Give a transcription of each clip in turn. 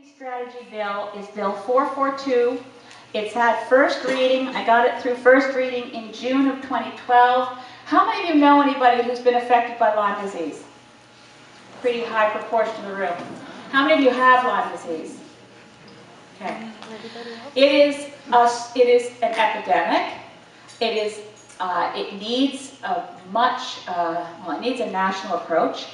Strategy bill is Bill 442. It's had first reading. I got it through first reading in June of 2012. How many of you know anybody who's been affected by Lyme disease? Pretty high proportion of the room. How many of you have Lyme disease? Okay. It is an epidemic. It needs it needs a national approach.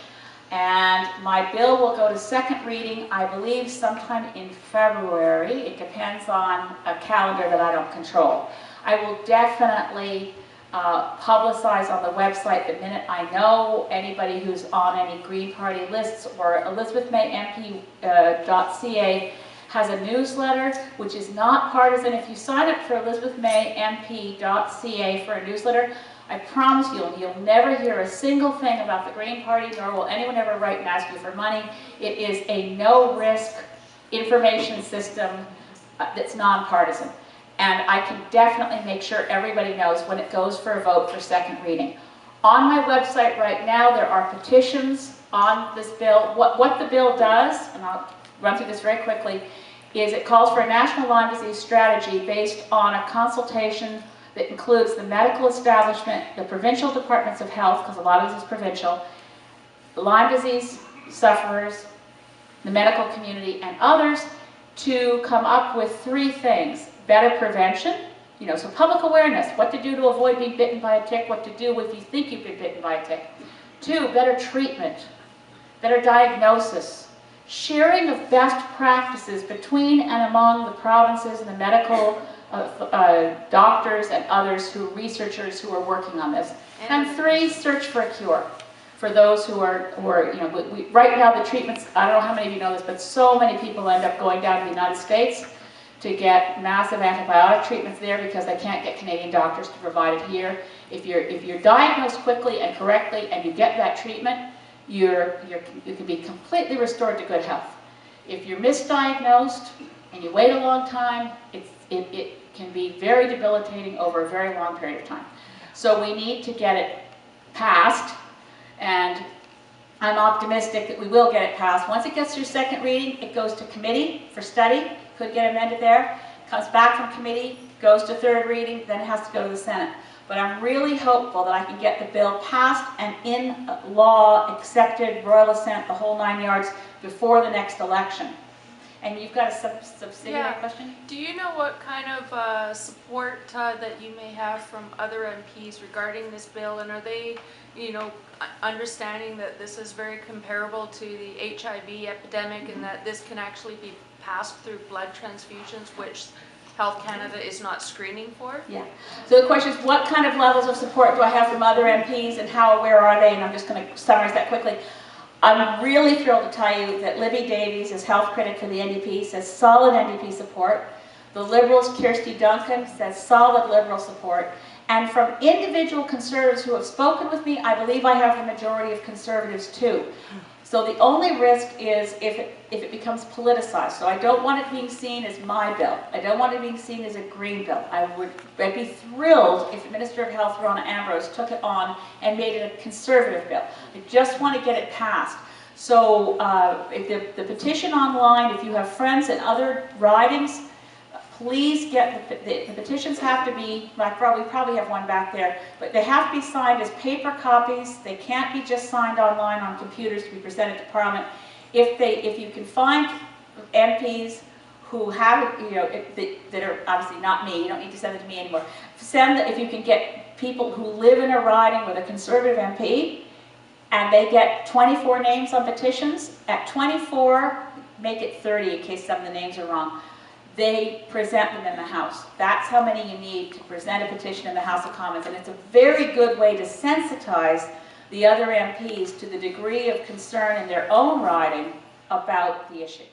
And my bill will go to second reading, I believe, sometime in February. It depends on a calendar that I don't control. I will definitely publicize on the website the minute I know. Anybody who's on any Green Party lists or Elizaebthmp.ca has a newsletter which is not partisan. If you sign up for Elizaebthmp.ca for a newsletter, I promise you'll never hear a single thing about the Green Party, nor will anyone ever write and ask you for money. It is a no-risk information system that's nonpartisan. And I can definitely make sure everybody knows when it goes for a vote for second reading. On my website right now, there are petitions on this bill. What the bill does, and I'll run through this very quickly, is it calls for a national Lyme disease strategy based on a consultation that includes the medical establishment, the provincial departments of health, because a lot of this is provincial, Lyme disease sufferers, the medical community, and others, to come up with three things. Better prevention, so public awareness, what to do to avoid being bitten by a tick, what to do if you think you've been bitten by a tick. 2, better treatment, better diagnosis, sharing of best practices between and among the provinces and the medical doctors and others, researchers who are working on this. And 3, search for a cure for those who are right now the treatments, I don't know how many of you know this, but so many people end up going down to the United States to get massive antibiotic treatments there because they can't get Canadian doctors to provide it here. If you're diagnosed quickly and correctly and you get that treatment, you can be completely restored to good health. If you're misdiagnosed and you wait a long time, it can be very debilitating over a very long period of time. So we need to get it passed, and I'm optimistic that we will get it passed. Once it gets through second reading, it goes to committee for study, could get amended there, comes back from committee, goes to third reading, then it has to go to the Senate. But I'm really hopeful that I can get the bill passed and in law, accepted, royal assent, the whole 9 yards before the next election. And you've got a subsidiary question? Do you know what kind of support that you may have from other MPs regarding this bill? And are they, understanding that this is very comparable to the HIV epidemic and that this can actually be passed through blood transfusions, which Health Canada is not screening for? Yeah. So the question is, what kind of levels of support do I have from other MPs and how aware are they? And I'm just going to summarize that quickly. I'm really thrilled to tell you that Libby Davies, as health critic for the NDP, says solid NDP support. The Liberals, Kirsty Duncan, says solid Liberal support. And from individual Conservatives who have spoken with me, I believe I have the majority of Conservatives too. So the only risk is if it becomes politicized. So I don't want it being seen as my bill. I don't want it being seen as a Green bill. I'd be thrilled if the Minister of Health, Rona Ambrose, took it on and made it a Conservative bill. I just want to get it passed. So if the petition online, if you have friends in other ridings, please get the petitions have to be, we probably have one back there, but they have to be signed as paper copies. They can't be just signed online on computers to be presented to Parliament. If you can find MPs who have, that are obviously not me, you don't need to send it to me anymore. If you can get people who live in a riding with a Conservative MP, and they get 24 names on petitions, at 24, make it 30 in case some of the names are wrong. They present them in the House. That's how many you need to present a petition in the House of Commons. And it's a very good way to sensitize the other MPs to the degree of concern in their own riding about the issue.